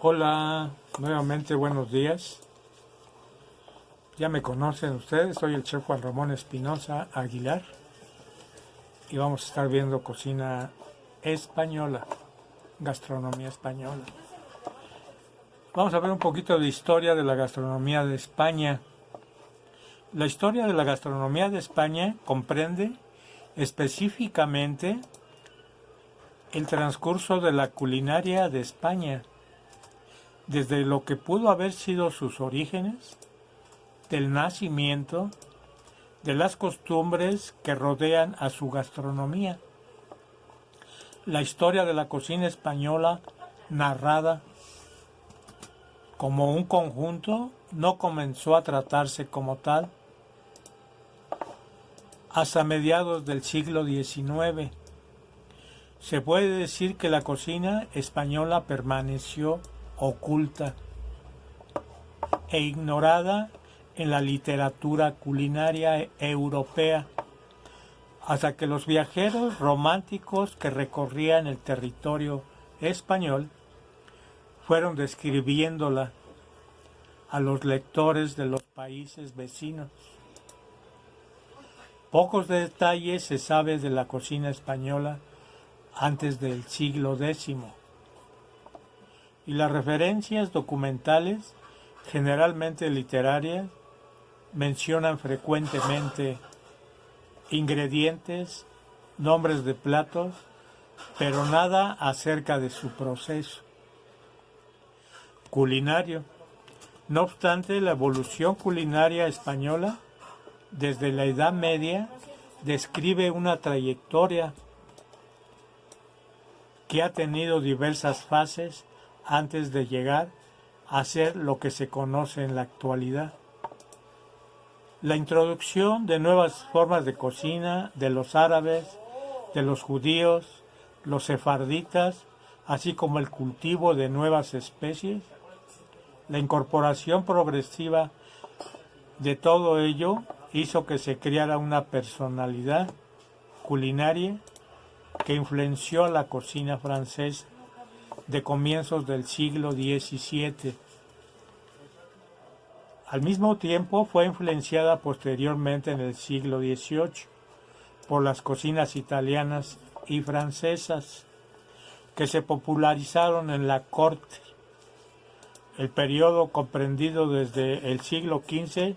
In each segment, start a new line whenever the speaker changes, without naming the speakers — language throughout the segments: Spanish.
Hola, nuevamente buenos días. Ya me conocen ustedes, soy el chef Juan Ramón Espinosa Aguilar y vamos a estar viendo cocina española, gastronomía española. Vamos a ver un poquito de historia de la gastronomía de España. La historia de la gastronomía de España comprende específicamente el transcurso de la culinaria de España, desde lo que pudo haber sido sus orígenes, del nacimiento, de las costumbres que rodean a su gastronomía. La historia de la cocina española, narrada como un conjunto, no comenzó a tratarse como tal hasta mediados del siglo XIX. Se puede decir que la cocina española permaneció oculta e ignorada en la literatura culinaria europea, hasta que los viajeros románticos que recorrían el territorio español fueron describiéndola a los lectores de los países vecinos. Pocos detalles se sabe de la cocina española antes del siglo X, y las referencias documentales, generalmente literarias, mencionan frecuentemente ingredientes, nombres de platos, pero nada acerca de su proceso culinario. No obstante, la evolución culinaria española desde la Edad Media describe una trayectoria que ha tenido diversas fases antes de llegar a ser lo que se conoce en la actualidad. La introducción de nuevas formas de cocina de los árabes, de los judíos, los sefarditas, así como el cultivo de nuevas especies, la incorporación progresiva de todo ello hizo que se creara una personalidad culinaria que influenció a la cocina francesa de comienzos del siglo XVII. Al mismo tiempo fue influenciada posteriormente en el siglo XVIII por las cocinas italianas y francesas que se popularizaron en la corte. El periodo comprendido desde el siglo XV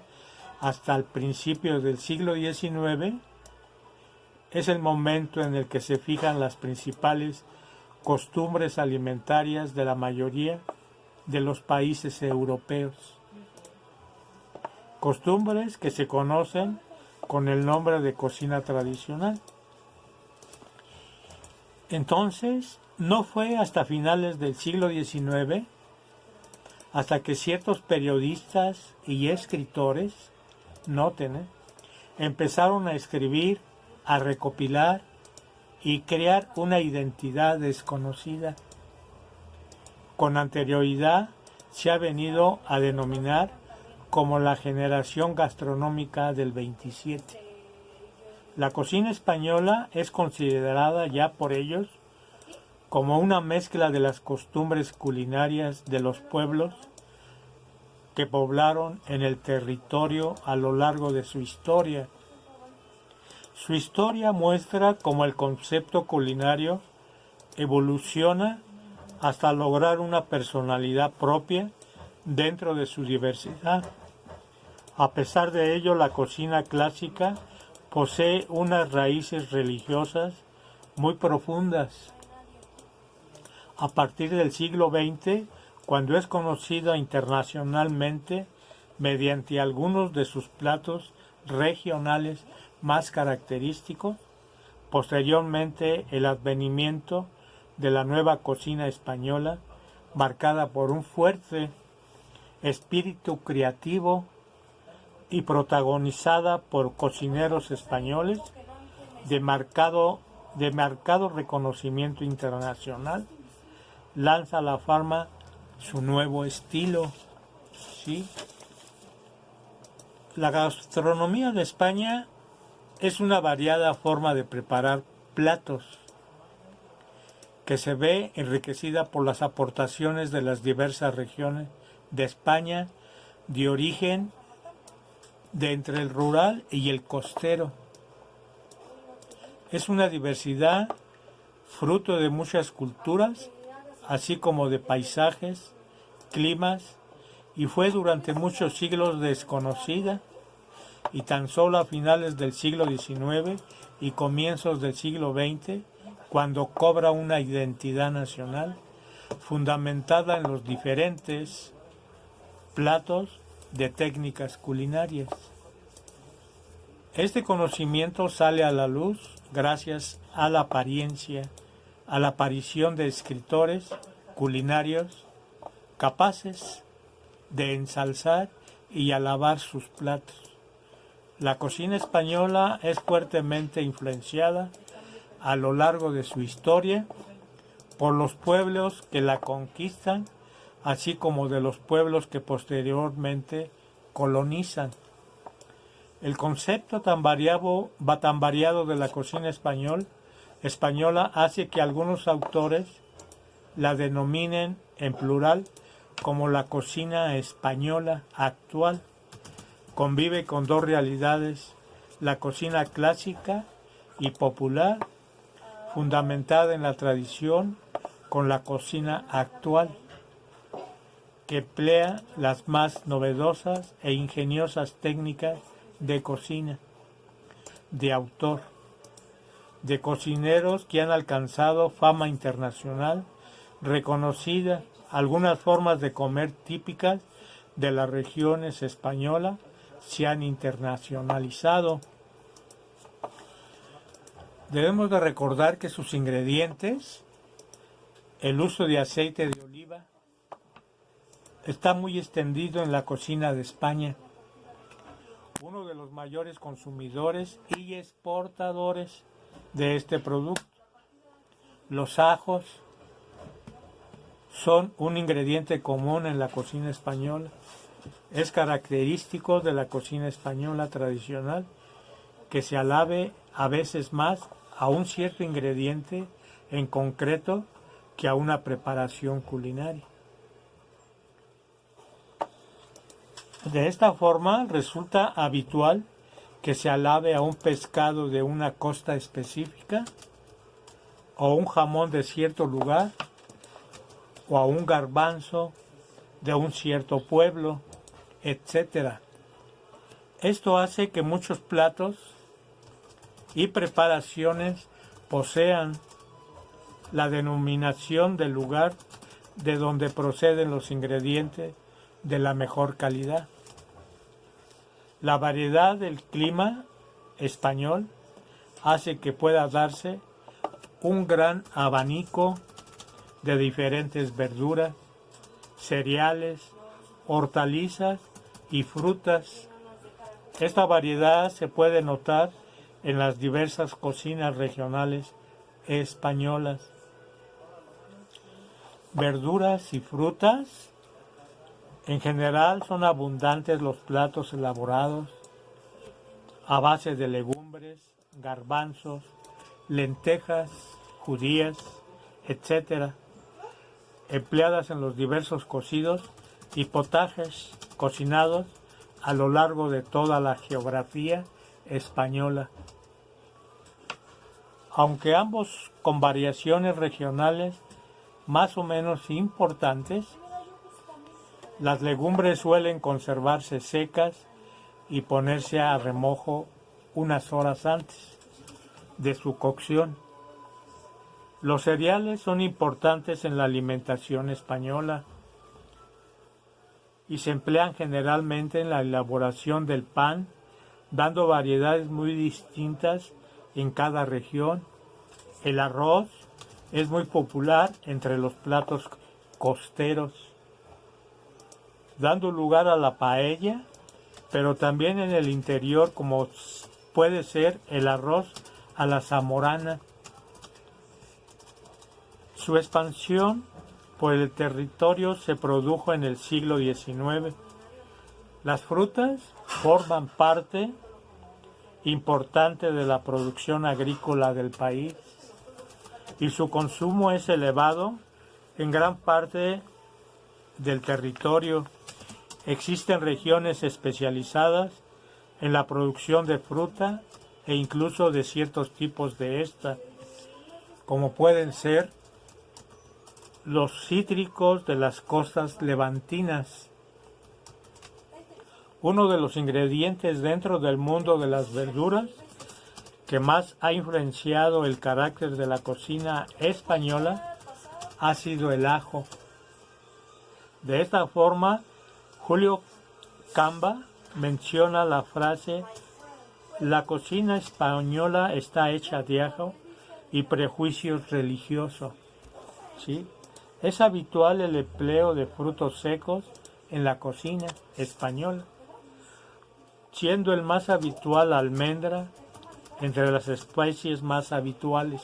hasta el principio del siglo XIX es el momento en el que se fijan las principales costumbres alimentarias de la mayoría de los países europeos. Costumbres que se conocen con el nombre de cocina tradicional. Entonces, no fue hasta finales del siglo XIX hasta que ciertos periodistas y escritores, noten, empezaron a escribir, a recopilar y crear una identidad desconocida. Con anterioridad se ha venido a denominar como la generación gastronómica del 27. La cocina española es considerada ya por ellos como una mezcla de las costumbres culinarias de los pueblos que poblaron en el territorio a lo largo de su historia. Su historia muestra cómo el concepto culinario evoluciona hasta lograr una personalidad propia dentro de su diversidad. A pesar de ello, la cocina clásica posee unas raíces religiosas muy profundas. A partir del siglo XX, cuando es conocida internacionalmente mediante algunos de sus platos regionales más característicos, posteriormente el advenimiento de la nueva cocina española, marcada por un fuerte espíritu creativo y protagonizada por cocineros españoles de marcado reconocimiento internacional, lanza a la fama su nuevo estilo. ¿Sí? La gastronomía de España es una variada forma de preparar platos que se ve enriquecida por las aportaciones de las diversas regiones de España, de origen de entre el rural y el costero. Es una diversidad fruto de muchas culturas, así como de paisajes, climas, y fue durante muchos siglos desconocida, y tan solo a finales del siglo XIX y comienzos del siglo XX, cuando cobra una identidad nacional fundamentada en los diferentes platos de técnicas culinarias. Este conocimiento sale a la luz gracias a la aparición de escritores culinarios capaces de ensalzar y alabar sus platos. La cocina española es fuertemente influenciada a lo largo de su historia por los pueblos que la conquistan, así como de los pueblos que posteriormente colonizan. El concepto tan variado de la cocina española hace que algunos autores la denominen en plural como la cocina española actual. Convive con dos realidades: la cocina clásica y popular, fundamentada en la tradición, con la cocina actual, que emplea las más novedosas e ingeniosas técnicas de cocina, de autor, de cocineros que han alcanzado fama internacional, reconocida, algunas formas de comer típicas de las regiones españolas se han internacionalizado. Debemos de recordar que sus ingredientes, el uso de aceite de oliva, está muy extendido en la cocina de España, uno de los mayores consumidores y exportadores de este producto. Los ajos son un ingrediente común en la cocina española. Es característico de la cocina española tradicional que se alabe a veces más a un cierto ingrediente en concreto que a una preparación culinaria. De esta forma resulta habitual que se alabe a un pescado de una costa específica, o un jamón de cierto lugar, o a un garbanzo de un cierto pueblo, etc. Esto hace que muchos platos y preparaciones posean la denominación del lugar de donde proceden los ingredientes de la mejor calidad. La variedad del clima español hace que pueda darse un gran abanico de diferentes verduras, cereales, hortalizas y frutas. Esta variedad se puede notar en las diversas cocinas regionales españolas. Verduras y frutas. En general son abundantes los platos elaborados a base de legumbres, garbanzos, lentejas, judías, etc., empleadas en los diversos cocidos y potajes cocinados a lo largo de toda la geografía española. Aunque ambos con variaciones regionales más o menos importantes, las legumbres suelen conservarse secas y ponerse a remojo unas horas antes de su cocción. Los cereales son importantes en la alimentación española y se emplean generalmente en la elaboración del pan, dando variedades muy distintas en cada región. El arroz es muy popular entre los platos costeros, dando lugar a la paella, pero también en el interior, como puede ser el arroz a la zamorana. Su expansión por el territorio se produjo en el siglo XIX. Las frutas forman parte importante de la producción agrícola del país y su consumo es elevado en gran parte del territorio. Existen regiones especializadas en la producción de fruta e incluso de ciertos tipos de esta, como pueden ser los cítricos de las costas levantinas. Uno de los ingredientes dentro del mundo de las verduras que más ha influenciado el carácter de la cocina española ha sido el ajo. De esta forma, Julio Camba menciona la frase: la cocina española está hecha de ajo y prejuicios religiosos. ¿Sí? Es habitual el empleo de frutos secos en la cocina española, siendo el más habitual la almendra. Entre las especies más habituales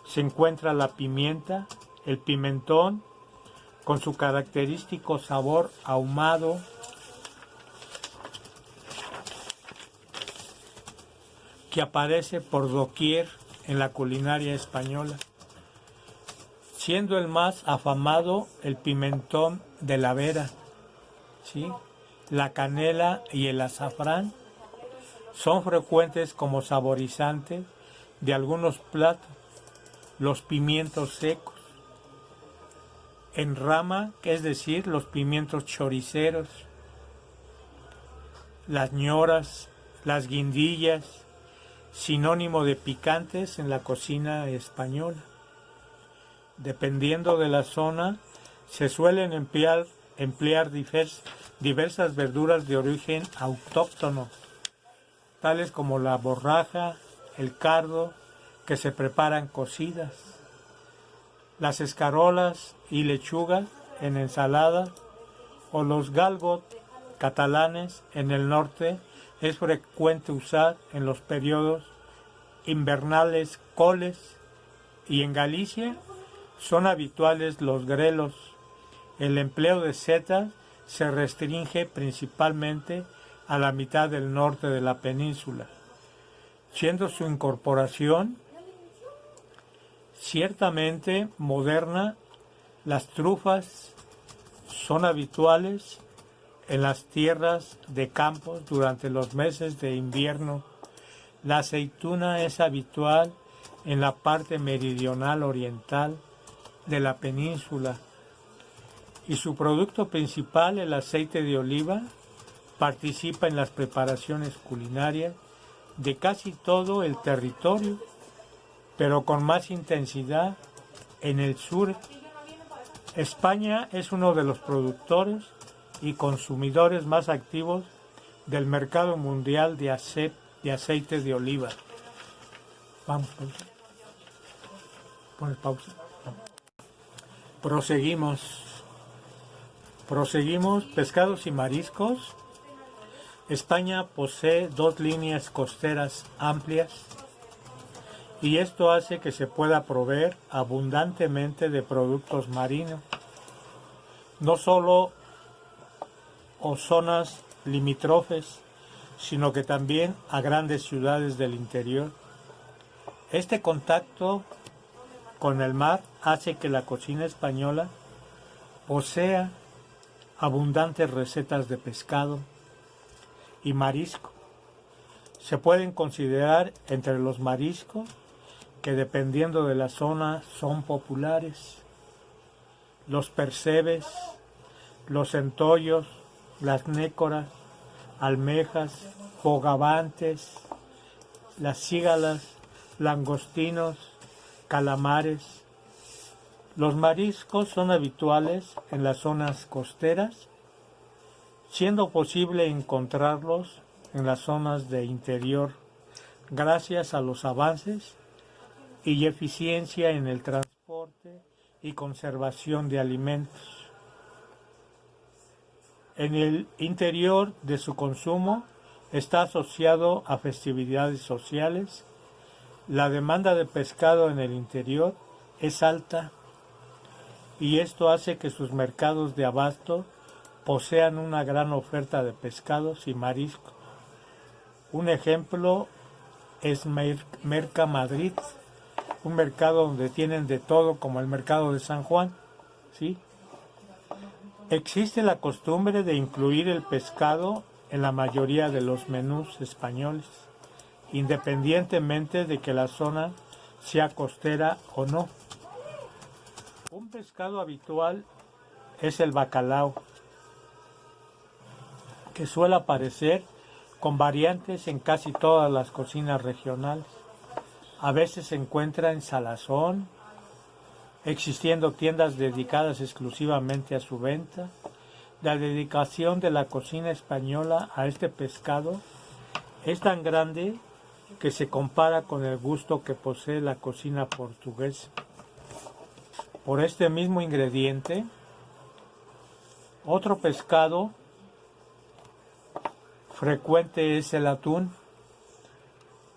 se encuentra la pimienta, el pimentón, con su característico sabor ahumado, que aparece por doquier en la culinaria española, siendo el más afamado el pimentón de la Vera, ¿sí? La canela y el azafrán son frecuentes como saborizantes de algunos platos. Los pimientos secos en rama, es decir, los pimientos choriceros, las ñoras, las guindillas, sinónimo de picantes en la cocina española. Dependiendo de la zona, se suelen emplear diversas verduras de origen autóctono, tales como la borraja, el cardo, que se preparan cocidas, las escarolas y lechugas en ensalada, o los galgot catalanes en el norte. Es frecuente usar en los periodos invernales coles, y en Galicia son habituales los grelos. El empleo de setas se restringe principalmente a la mitad del norte de la península, siendo su incorporación ciertamente moderna. Las trufas son habituales en las tierras de campos durante los meses de invierno. La aceituna es habitual en la parte meridional oriental de la península, y su producto principal, el aceite de oliva, participa en las preparaciones culinarias de casi todo el territorio, pero con más intensidad en el sur. España es uno de los productores y consumidores más activos del mercado mundial de aceite de oliva. Vamos, pausa. Pones pausa. Proseguimos. Pescados y mariscos. España posee 2 líneas costeras amplias, y esto hace que se pueda proveer abundantemente de productos marinos, no solo o zonas limítrofes, sino que también a grandes ciudades del interior. Este contacto con el mar hace que la cocina española posea abundantes recetas de pescado y marisco. Se pueden considerar entre los mariscos, que dependiendo de la zona son populares, los percebes, los centollos, las nécoras, almejas, bogavantes, las cígalas, langostinos, calamares. Los mariscos son habituales en las zonas costeras, siendo posible encontrarlos en las zonas de interior, gracias a los avances y eficiencia en el transporte y conservación de alimentos. En el interior de su consumo está asociado a festividades sociales. La demanda de pescado en el interior es alta, y esto hace que sus mercados de abasto posean una gran oferta de pescados y mariscos. Un ejemplo es Mercamadrid, un mercado donde tienen de todo, como el mercado de San Juan, ¿sí? Existe la costumbre de incluir el pescado en la mayoría de los menús españoles, independientemente de que la zona sea costera o no. Un pescado habitual es el bacalao, que suele aparecer con variantes en casi todas las cocinas regionales. A veces se encuentra en salazón, existiendo tiendas dedicadas exclusivamente a su venta. La dedicación de la cocina española a este pescado es tan grande que se compara con el gusto que posee la cocina portuguesa. Por este mismo ingrediente, otro pescado frecuente es el atún.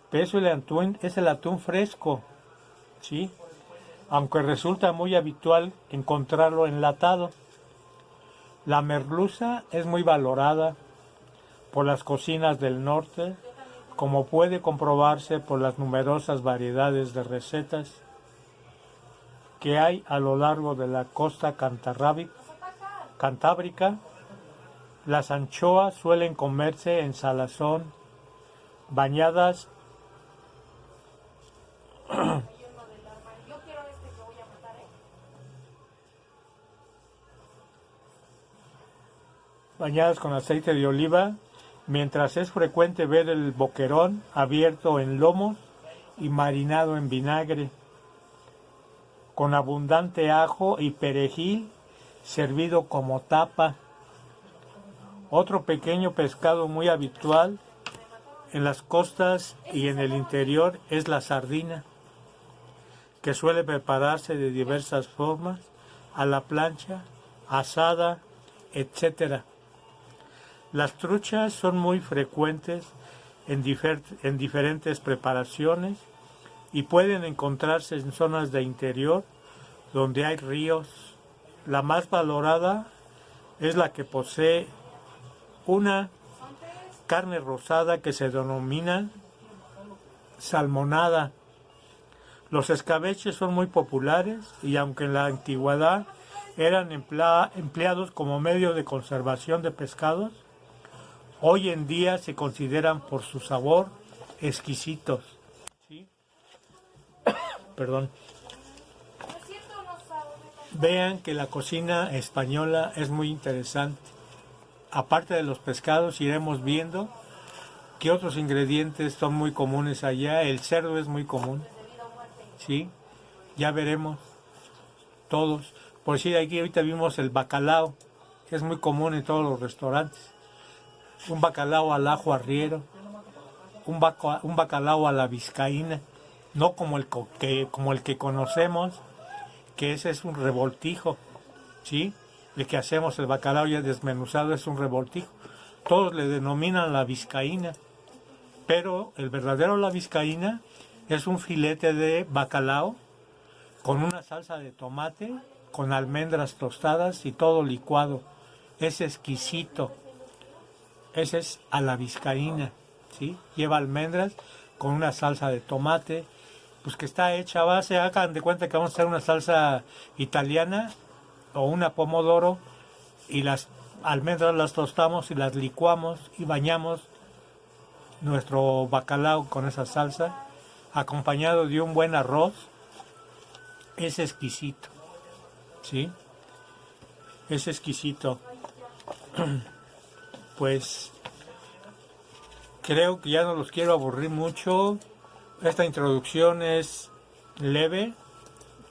Pero el atún es el atún fresco, ¿sí? Aunque resulta muy habitual encontrarlo enlatado. La merluza es muy valorada por las cocinas del norte, como puede comprobarse por las numerosas variedades de recetas que hay a lo largo de la costa cantábrica. Las anchoas suelen comerse en salazón, bañadas con aceite de oliva, mientras es frecuente ver el boquerón abierto en lomos y marinado en vinagre, con abundante ajo y perejil, servido como tapa. Otro pequeño pescado muy habitual en las costas y en el interior es la sardina, que suele prepararse de diversas formas, a la plancha, asada, etc. Las truchas son muy frecuentes en diferentes preparaciones y pueden encontrarse en zonas de interior donde hay ríos. La más valorada es la que posee una carne rosada que se denomina salmonada. Los escabeches son muy populares y aunque en la antigüedad eran empleados como medio de conservación de pescados, hoy en día se consideran por su sabor exquisitos. ¿Sí? Perdón. Vean que la cocina española es muy interesante. Aparte de los pescados, iremos viendo que otros ingredientes son muy comunes allá. El cerdo es muy común. ¿Sí? Ya veremos todos. Por decir, aquí ahorita vimos el bacalao, que es muy común en todos los restaurantes. Un bacalao al ajo arriero, un bacalao a la vizcaína, no como el que conocemos, que ese es un revoltijo, ¿sí? El que hacemos, el bacalao ya desmenuzado, es un revoltijo. Todos le denominan la vizcaína, pero el verdadero la vizcaína es un filete de bacalao con una salsa de tomate, con almendras tostadas y todo licuado. Es exquisito. Ese es a la vizcaína, ¿sí? Lleva almendras con una salsa de tomate, pues que está hecha a base, hagan de cuenta que vamos a hacer una salsa italiana o una pomodoro y las almendras las tostamos y las licuamos y bañamos nuestro bacalao con esa salsa, acompañado de un buen arroz. Es exquisito, ¿sí? Es exquisito. Pues creo que ya no los quiero aburrir mucho. Esta introducción es leve,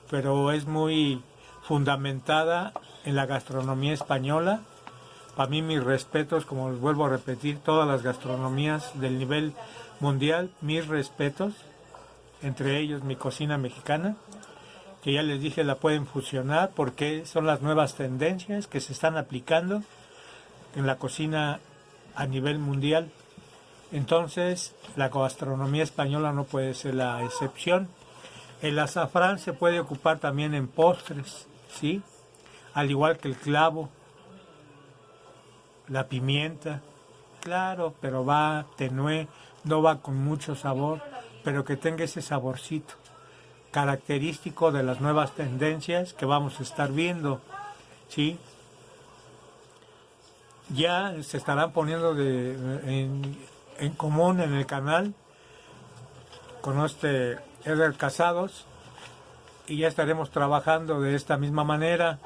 pero es muy fundamentada en la gastronomía española. Para mí, mis respetos, como les vuelvo a repetir, todas las gastronomías del nivel mundial, mis respetos, entre ellos mi cocina mexicana, que ya les dije la pueden fusionar porque son las nuevas tendencias que se están aplicando en la cocina a nivel mundial. Entonces, la gastronomía española no puede ser la excepción. El azafrán se puede ocupar también en postres, ¿sí? Al igual que el clavo, la pimienta, claro, pero va tenue, no va con mucho sabor, pero que tenga ese saborcito. característico de las nuevas tendencias que vamos a estar viendo, ¿sí? Ya se estarán poniendo en común en el canal con Eder Casados, y ya estaremos trabajando de esta misma manera.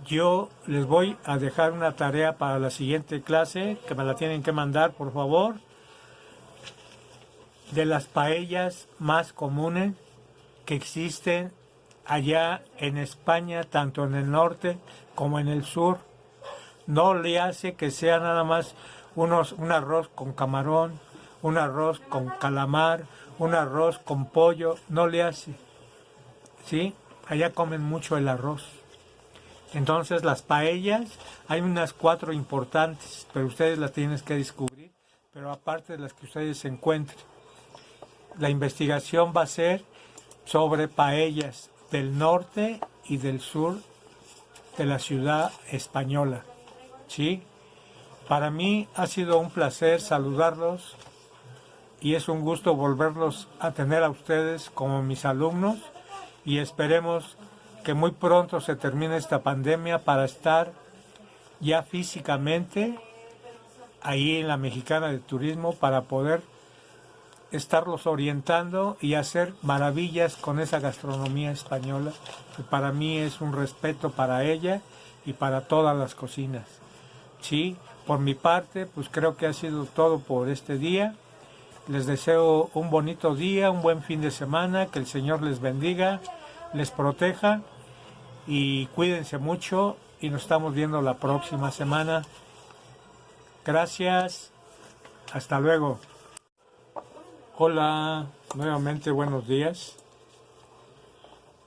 Yo les voy a dejar una tarea para la siguiente clase, que me la tienen que mandar, por favor, de las paellas más comunes que existen allá en España, tanto en el norte como en el sur. No le hace que sea nada más un arroz con camarón, un arroz con calamar, un arroz con pollo, no le hace, ¿sí? Allá comen mucho el arroz. Entonces las paellas, hay unas 4 importantes, pero ustedes las tienen que descubrir, pero aparte de las que ustedes encuentren. La investigación va a ser sobre paellas del norte y del sur de la ciudad española, ¿sí? Para mí ha sido un placer saludarlos y es un gusto volverlos a tener a ustedes como mis alumnos, y esperemos que muy pronto se termine esta pandemia para estar ya físicamente ahí en la Mexicana de Turismo, para poder estarlos orientando y hacer maravillas con esa gastronomía española, que para mí es un respeto para ella y para todas las cocinas. Sí, por mi parte, pues creo que ha sido todo por este día. Les deseo un bonito día, un buen fin de semana, que el Señor les bendiga, les proteja y cuídense mucho, y nos estamos viendo la próxima semana. Gracias, hasta luego. Hola, nuevamente buenos días.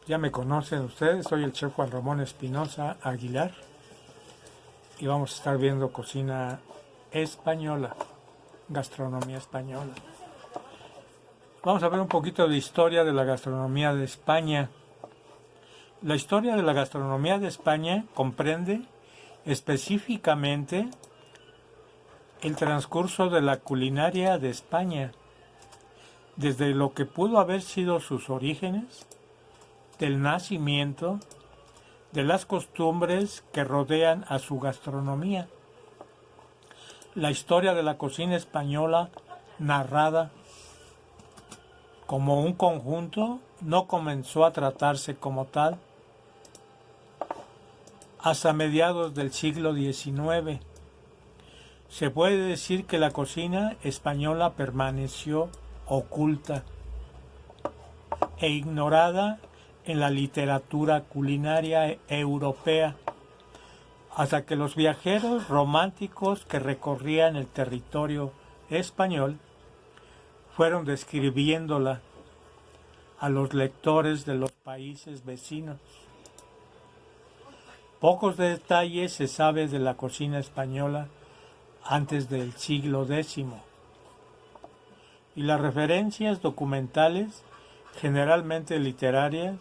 Ya me conocen ustedes, soy el chef Juan Ramón Espinosa Aguilar y vamos a estar viendo cocina española, gastronomía española. Vamos a ver un poquito de historia de la gastronomía de España. La historia de la gastronomía de España comprende específicamente el transcurso de la culinaria de España, desde lo que pudo haber sido sus orígenes, del nacimiento, de las costumbres que rodean a su gastronomía. La historia de la cocina española, narrada como un conjunto, no comenzó a tratarse como tal hasta mediados del siglo XIX. Se puede decir que la cocina española permaneció oculta e ignorada en la literatura culinaria europea, hasta que los viajeros románticos que recorrían el territorio español fueron describiéndola a los lectores de los países vecinos. Pocos detalles se sabe de la cocina española antes del siglo X, y las referencias documentales, generalmente literarias,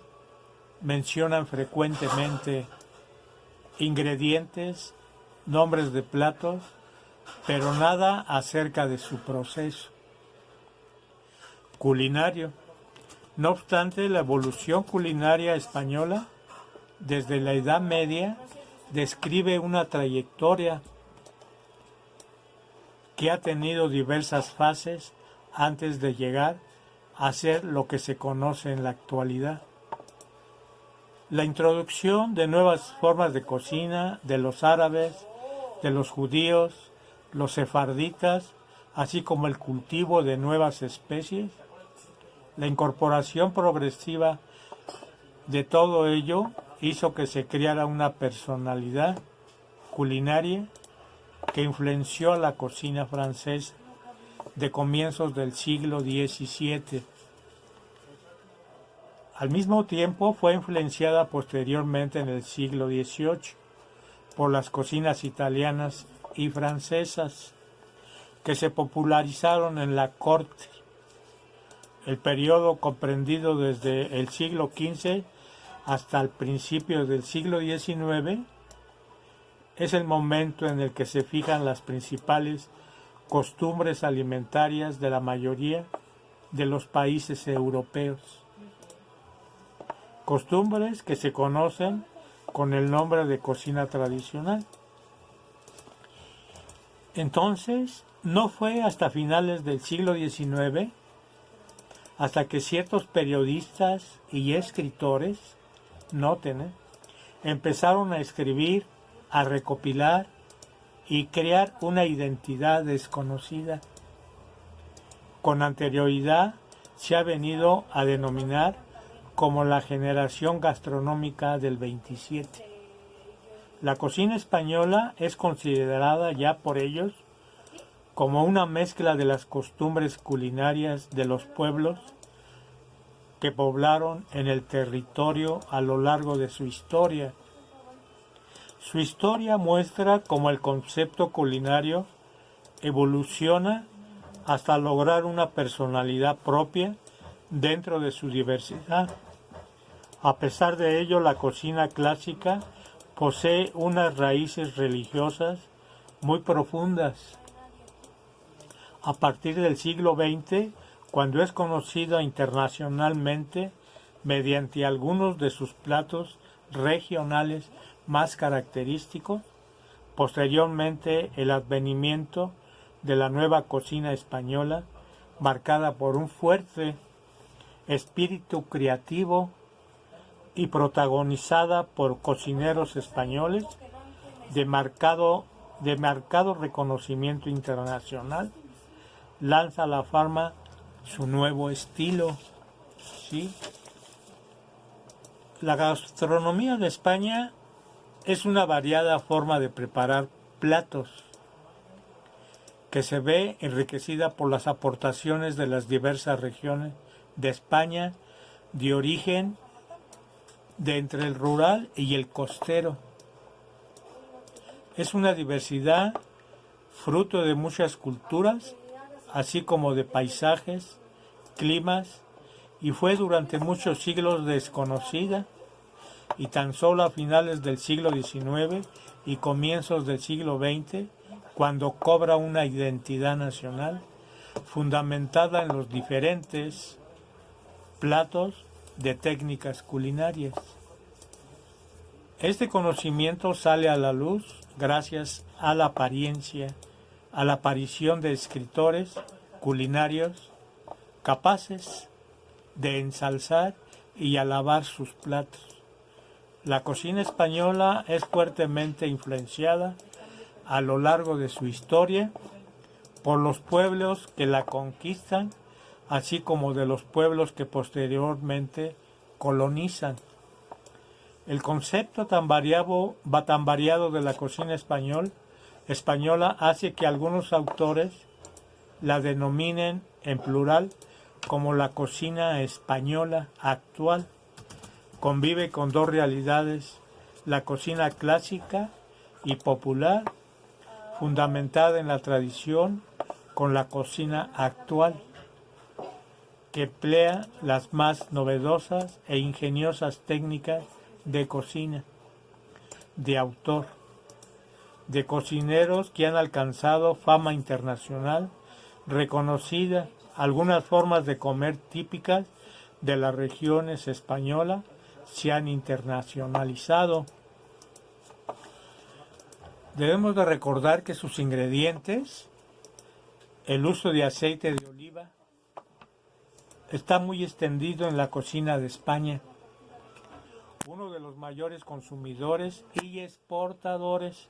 mencionan frecuentemente ingredientes, nombres de platos, pero nada acerca de su proceso culinario. No obstante, la evolución culinaria española desde la Edad Media describe una trayectoria que ha tenido diversas fases antes de llegar a ser lo que se conoce en la actualidad. La introducción de nuevas formas de cocina de los árabes, de los judíos, los sefarditas, así como el cultivo de nuevas especies, la incorporación progresiva de todo ello hizo que se creara una personalidad culinaria que influenció a la cocina francesa de comienzos del siglo XVII. Al mismo tiempo fue influenciada posteriormente en el siglo XVIII por las cocinas italianas y francesas, que se popularizaron en la corte. El periodo comprendido desde el siglo XV hasta el principio del siglo XIX es el momento en el que se fijan las principales costumbres alimentarias de la mayoría de los países europeos. Costumbres que se conocen con el nombre de cocina tradicional. Entonces, no fue hasta finales del siglo XIX hasta que ciertos periodistas y escritores, noten, empezaron a escribir, a recopilar y crear una identidad desconocida. Con anterioridad se ha venido a denominar como la generación gastronómica del 27. La cocina española es considerada ya por ellos como una mezcla de las costumbres culinarias de los pueblos que poblaron en el territorio a lo largo de su historia. Su historia muestra cómo el concepto culinario evoluciona hasta lograr una personalidad propia dentro de su diversidad. A pesar de ello, la cocina clásica posee unas raíces religiosas muy profundas. A partir del siglo XX, cuando es conocida internacionalmente mediante algunos de sus platos regionales más característicos, posteriormente el advenimiento de la nueva cocina española, marcada por un fuerte espíritu creativo y protagonizada por cocineros españoles de marcado reconocimiento internacional, lanza a la fama su nuevo estilo. ¿Sí? La gastronomía de España es una variada forma de preparar platos que se ve enriquecida por las aportaciones de las diversas regiones de España de origen de entre el rural y el costero. Es una diversidad fruto de muchas culturas, así como de paisajes, climas, y fue durante muchos siglos desconocida, y tan solo a finales del siglo XIX y comienzos del siglo XX, cuando cobra una identidad nacional fundamentada en los diferentes platos de técnicas culinarias. Este conocimiento sale a la luz gracias a la aparición de escritores culinarios capaces de ensalzar y alabar sus platos. La cocina española es fuertemente influenciada a lo largo de su historia por los pueblos que la conquistan, así como de los pueblos que posteriormente colonizan. El concepto tan variado de la cocina española hace que algunos autores la denominen en plural como la cocina española actual. Convive con dos realidades: la cocina clásica y popular, fundamentada en la tradición, con la cocina actual, que emplea las más novedosas e ingeniosas técnicas de cocina, de autor, de cocineros que han alcanzado fama internacional, reconocida. Algunas formas de comer típicas de las regiones españolas se han internacionalizado. Debemos de recordar que sus ingredientes, el uso de aceite de oliva, está muy extendido en la cocina de España. Uno de los mayores consumidores y exportadores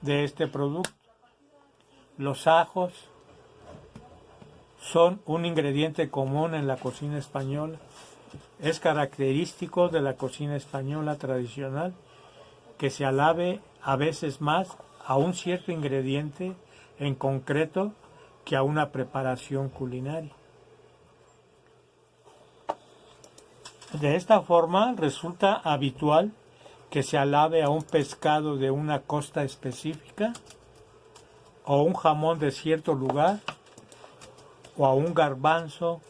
de este producto. Los ajos son un ingrediente común en la cocina española. Es característico de la cocina española tradicional que se alabe a veces más a un cierto ingrediente en concreto que a una preparación culinaria. De esta forma resulta habitual que se alabe a un pescado de una costa específica, o un jamón de cierto lugar, o a un garbanzo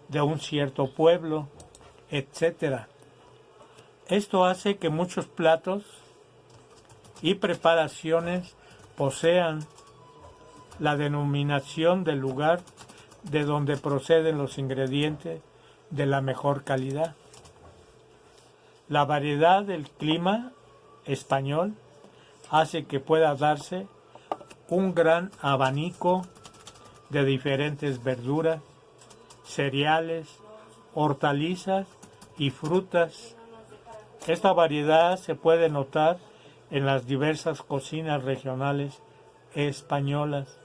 de un cierto pueblo, etc. Esto hace que muchos platos y preparaciones posean la denominación del lugar de donde proceden los ingredientes de la mejor calidad. La variedad del clima español hace que pueda darse un gran abanico de diferentes verduras, cereales, hortalizas y frutas. Esta variedad se puede notar en las diversas cocinas regionales españolas.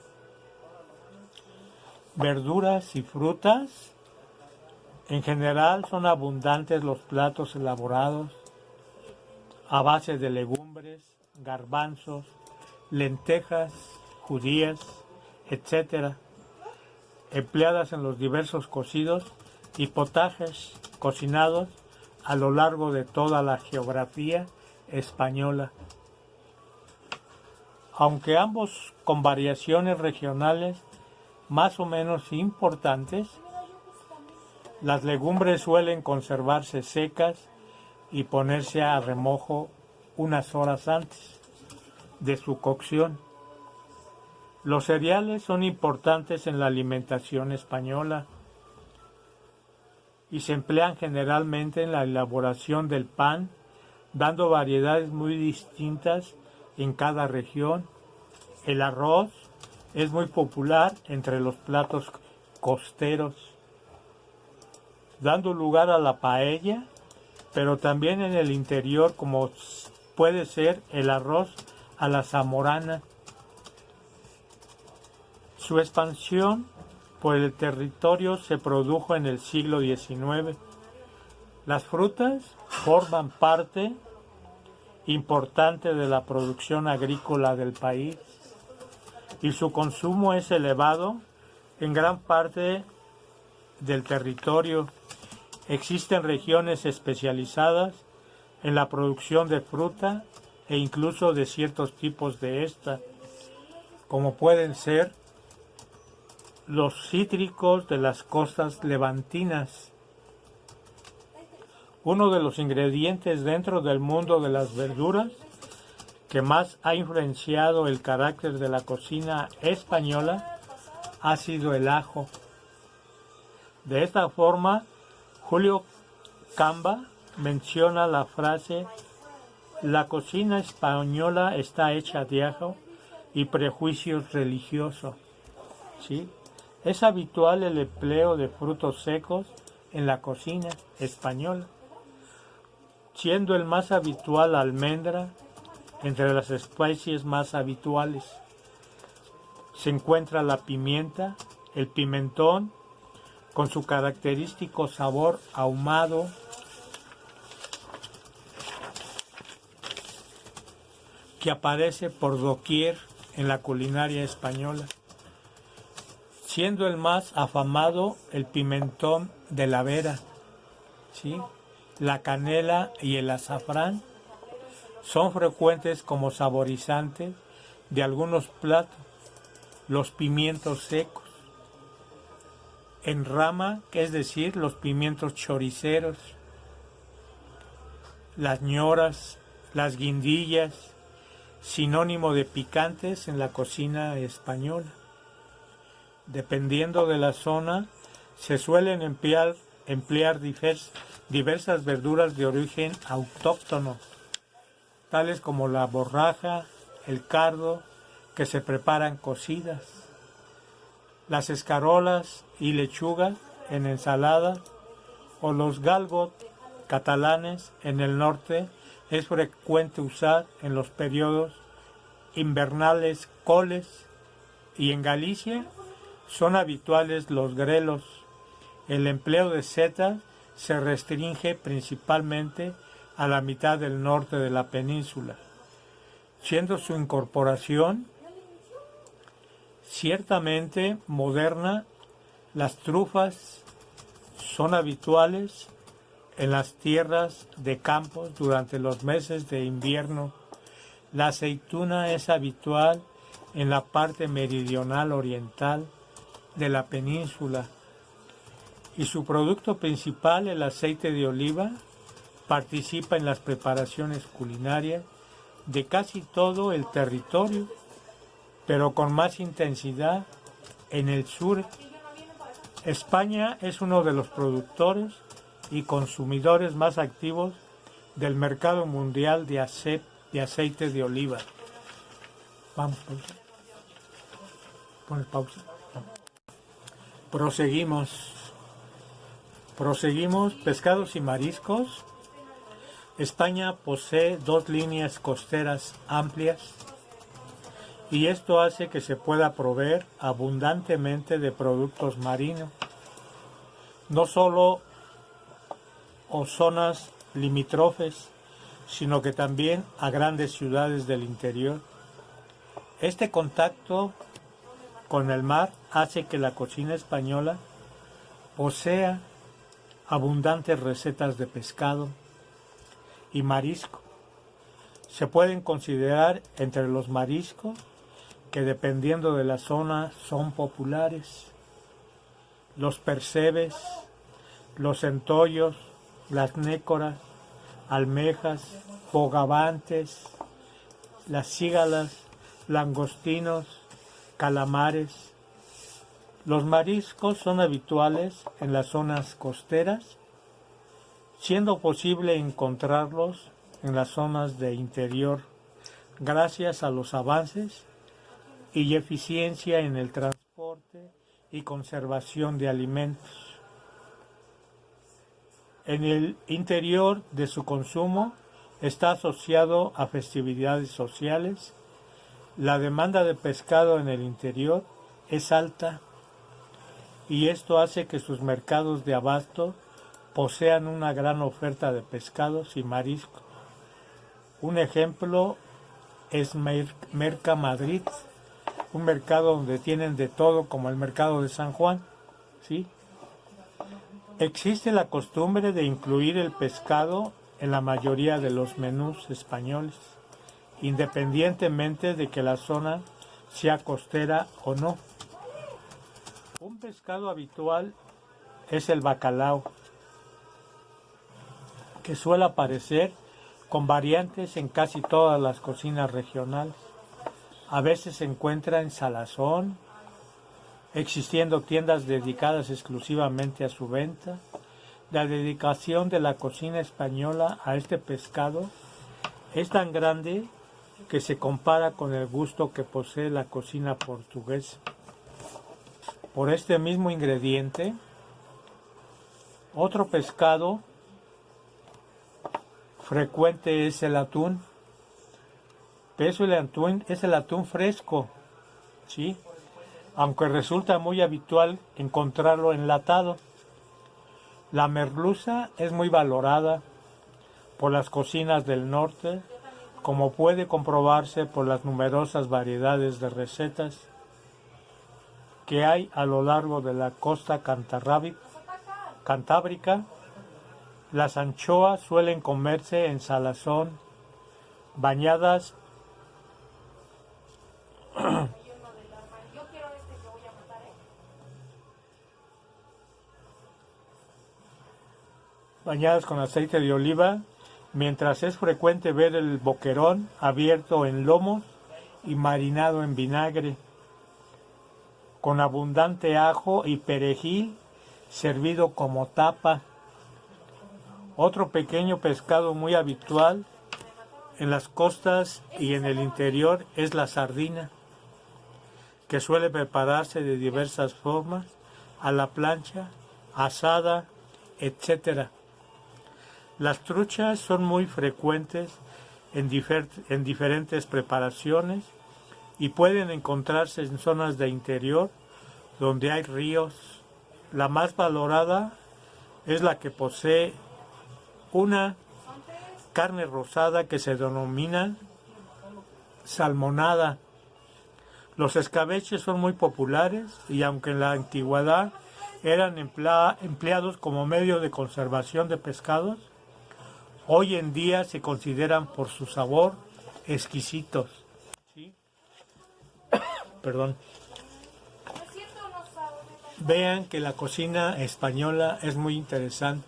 Verduras y frutas. En general son abundantes los platos elaborados a base de legumbres, garbanzos, lentejas, judías, etc., empleadas en los diversos cocidos y potajes cocinados a lo largo de toda la geografía española. Aunque ambos con variaciones regionales más o menos importantes, las legumbres suelen conservarse secas y ponerse a remojo unas horas antes de su cocción. Los cereales son importantes en la alimentación española y se emplean generalmente en la elaboración del pan, dando variedades muy distintas en cada región. El arroz es muy popular entre los platos costeros, dando lugar a la paella, pero también en el interior, como puede ser el arroz a la zamorana. Su expansión por el territorio se produjo en el siglo XIX. Las frutas forman parte importante de la producción agrícola del país y su consumo es elevado en gran parte del territorio. Existen regiones especializadas en la producción de fruta e incluso de ciertos tipos de esta, como pueden ser los cítricos de las costas levantinas. Uno de los ingredientes dentro del mundo de las verduras que más ha influenciado el carácter de la cocina española ha sido el ajo. De esta forma, Julio Camba menciona la frase: la cocina española está hecha de ajo y prejuicios religiosos. ¿Sí? Es habitual el empleo de frutos secos en la cocina española, siendo el más habitual la almendra. Entre las especies más habituales se encuentra la pimienta, el pimentón, con su característico sabor ahumado, que aparece por doquier en la culinaria española, siendo el más afamado el pimentón de la Vera, ¿sí? La canela y el azafrán son frecuentes como saborizantes de algunos platos. Los pimientos secos en rama, es decir, los pimientos choriceros, las ñoras, las guindillas, sinónimo de picantes en la cocina española. Dependiendo de la zona, se suelen emplear diversas verduras de origen autóctono, tales como la borraja, el cardo, que se preparan cocidas, las escarolas y lechugas en ensalada, o los galgot catalanes en el norte. Es frecuente usar en los periodos invernales coles, y en Galicia son habituales los grelos. El empleo de setas se restringe principalmente a la mitad del norte de la península, siendo su incorporación ciertamente moderna. Las trufas son habituales en las tierras de campos durante los meses de invierno. La aceituna es habitual en la parte meridional oriental de la península, y su producto principal, el aceite de oliva, participa en las preparaciones culinarias de casi todo el territorio, pero con más intensidad en el sur, España es uno de los productores y consumidores más activos del mercado mundial de aceite de oliva. Vamos, pausa. Pones pausa. Proseguimos. Pescados y mariscos. España posee 2 líneas costeras amplias y esto hace que se pueda proveer abundantemente de productos marinos, no solo o zonas limítrofes, sino que también a grandes ciudades del interior. Este contacto con el mar hace que la cocina española posea abundantes recetas de pescado y marisco. Se pueden considerar entre los mariscos que dependiendo de la zona son populares: los percebes, los centollos, las nécoras, almejas, bogavantes, las cígalas, langostinos, calamares. Los mariscos son habituales en las zonas costeras, siendo posible encontrarlos en las zonas de interior gracias a los avances y eficiencia en el transporte y conservación de alimentos. En el interior de su consumo está asociado a festividades sociales. La demanda de pescado en el interior es alta y esto hace que sus mercados de abasto posean una gran oferta de pescados y mariscos. Un ejemplo es Merca Madrid, un mercado donde tienen de todo como el mercado de San Juan, ¿sí? Existe la costumbre de incluir el pescado en la mayoría de los menús españoles, independientemente de que la zona sea costera o no. Un pescado habitual es el bacalao, que suele aparecer con variantes en casi todas las cocinas regionales. A veces se encuentra en salazón, existiendo tiendas dedicadas exclusivamente a su venta. La dedicación de la cocina española a este pescado es tan grande que se compara con el gusto que posee la cocina portuguesa. Por este mismo ingrediente, otro pescado frecuente es el atún. Pero el atún es el atún fresco, ¿sí? Aunque resulta muy habitual encontrarlo enlatado. La merluza es muy valorada por las cocinas del norte, como puede comprobarse por las numerosas variedades de recetas que hay a lo largo de la costa cantábrica. Las anchoas suelen comerse en salazón, bañadas con aceite de oliva, mientras es frecuente ver el boquerón abierto en lomos y marinado en vinagre, con abundante ajo y perejil, servido como tapa. Otro pequeño pescado muy habitual en las costas y en el interior es la sardina, que suele prepararse de diversas formas, a la plancha, asada, etc. Las truchas son muy frecuentes en diferentes preparaciones y pueden encontrarse en zonas de interior donde hay ríos. La más valorada es la que posee una carne rosada que se denomina salmonada. Los escabeches son muy populares y aunque en la antigüedad eran empleados como medio de conservación de pescados, hoy en día se consideran por su sabor exquisitos. ¿Sí? Perdón. Vean que la cocina española es muy interesante.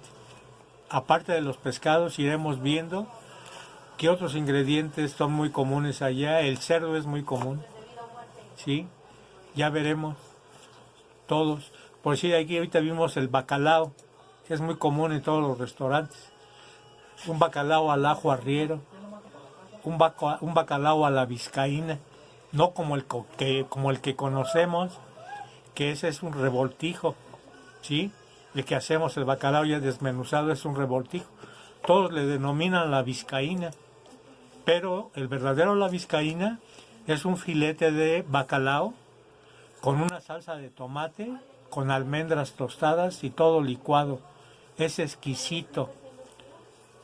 Aparte de los pescados, iremos viendo que otros ingredientes son muy comunes allá. El cerdo es muy común, ¿sí? Ya veremos todos. Por si aquí ahorita vimos el bacalao, que es muy común en todos los restaurantes. Un bacalao al ajo arriero, un bacalao a la vizcaína, no como como el que conocemos, que ese es un revoltijo, ¿sí? El que hacemos, el bacalao ya desmenuzado, es un revoltijo. Todos le denominan la vizcaína, pero el verdadero la vizcaína es un filete de bacalao con una salsa de tomate, con almendras tostadas y todo licuado. Es exquisito.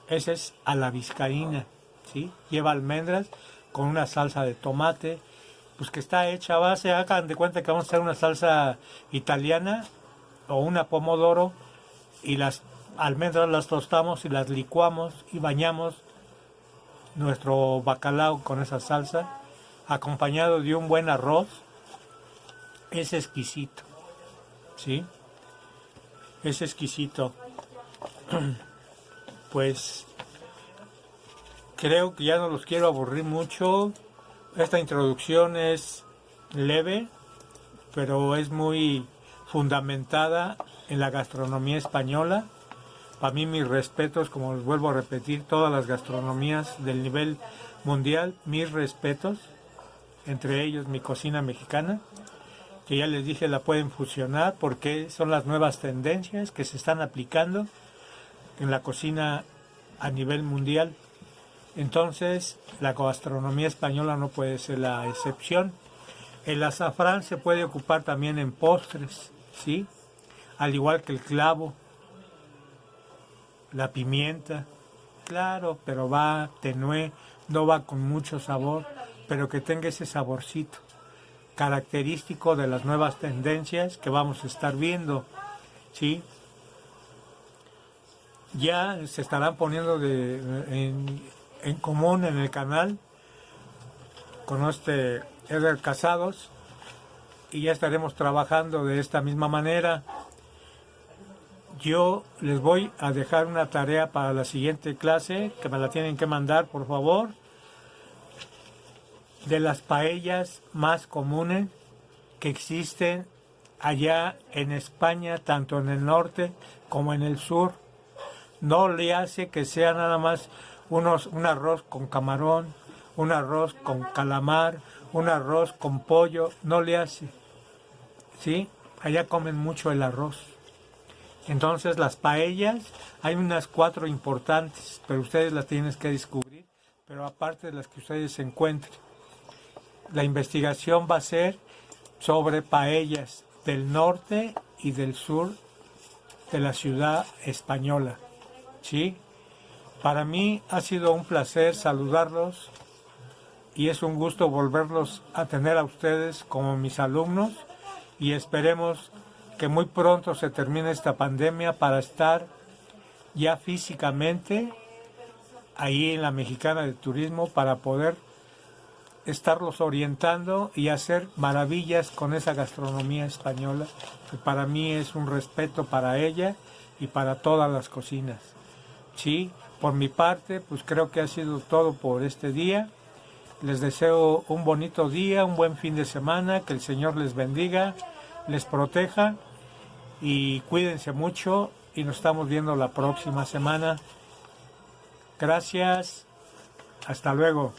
Ese es a la vizcaína, ¿sí? Lleva almendras con una salsa de tomate, pues que está hecha a base, hagan de cuenta que vamos a hacer una salsa italiana o una pomodoro, y las almendras las tostamos y las licuamos y bañamos nuestro bacalao con esa salsa, acompañado de un buen arroz. Es exquisito, ¿sí? Es exquisito. Pues creo que ya no los quiero aburrir mucho. Esta introducción es leve, pero es muy fundamentada en la gastronomía española. Para mí, mis respetos, como les vuelvo a repetir, todas las gastronomías del nivel mundial, mis respetos, entre ellos mi cocina mexicana, que ya les dije la pueden fusionar porque son las nuevas tendencias que se están aplicando en la cocina a nivel mundial. Entonces, la gastronomía española no puede ser la excepción. El azafrán se puede ocupar también en postres, ¿sí? Al igual que el clavo, la pimienta, claro, pero va tenue, no va con mucho sabor, pero que tenga ese saborcito característico de las nuevas tendencias que vamos a estar viendo, ¿sí? Ya se estarán poniendo en común en el canal con Edgar Casados, y ya estaremos trabajando de esta misma manera. Yo les voy a dejar una tarea para la siguiente clase, que me la tienen que mandar, por favor, de las paellas más comunes que existen allá en España, tanto en el norte como en el sur. No le hace que sea nada más un arroz con camarón, un arroz con calamar, un arroz con pollo, no le hace, ¿sí? Allá comen mucho el arroz. Entonces las paellas, hay unas 4 importantes, pero ustedes las tienen que descubrir, pero aparte de las que ustedes encuentren. La investigación va a ser sobre paellas del norte y del sur de la ciudad española, ¿sí? Para mí ha sido un placer saludarlos y es un gusto volverlos a tener a ustedes como mis alumnos, y esperemos que muy pronto se termine esta pandemia para estar ya físicamente ahí en la Mexicana de Turismo, para poder estarlos orientando y hacer maravillas con esa gastronomía española, que para mí es un respeto para ella y para todas las cocinas. Sí, por mi parte, pues creo que ha sido todo por este día. Les deseo un bonito día, un buen fin de semana, que el Señor les bendiga, les proteja y cuídense mucho, y nos estamos viendo la próxima semana. Gracias, hasta luego.